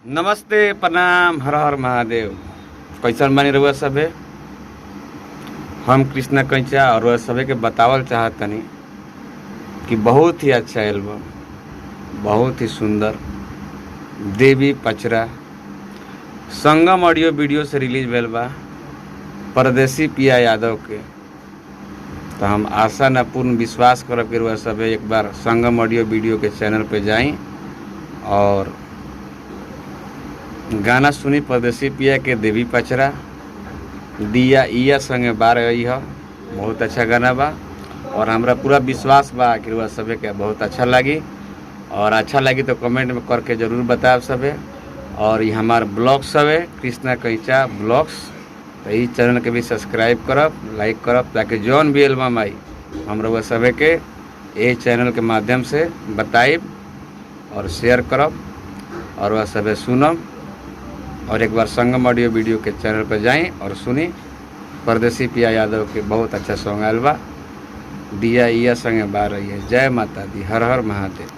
नमस्ते, प्रणाम, हर हर महादेव। कैसन बनी रहुआ सभे। हम कृष्णा कैचा और रहुआ सभे के बतावल चाहतनी कि बहुत ही अच्छा एल्बम, बहुत ही सुंदर देवी पचरा संगम ऑडियो वीडियो से रिलीज भेल बा परदेसी पिया यादव के। तो हम आशा न पूर्ण विश्वास करब कि रहुआ सभे एक बार संगम ऑडियो वीडियो के चैनल पे जाई और गाना सुनी परदेसी पिया के देवी पचरा दिया इया संगे बार आई है। बहुत अच्छा गाना बा और हमरा पूरा विश्वास बा कि रउआ सभे के बहुत अच्छा लगी। और अच्छा लगी तो कमेंट में करके ज़रूर बताब सभे। और ये हमार ब्लॉग सभे कृष्णा कैचा ब्लॉग्स, तो इस चैनल के भी सब्सक्राइब करब, लाइक करब, ताकि जौन भी एल्बम आई हम रउआ सभे के ये चैनल के माध्यम से बताइब और शेयर करब और वह सभे सुनब। और एक बार संगम ऑडियो वीडियो के चैनल पर जाएं और सुनी परदेसी पिया यादव के बहुत अच्छा सॉन्ग आयल बा दिया इया संगे बार रही है। जय माता दी, हर हर महादेव।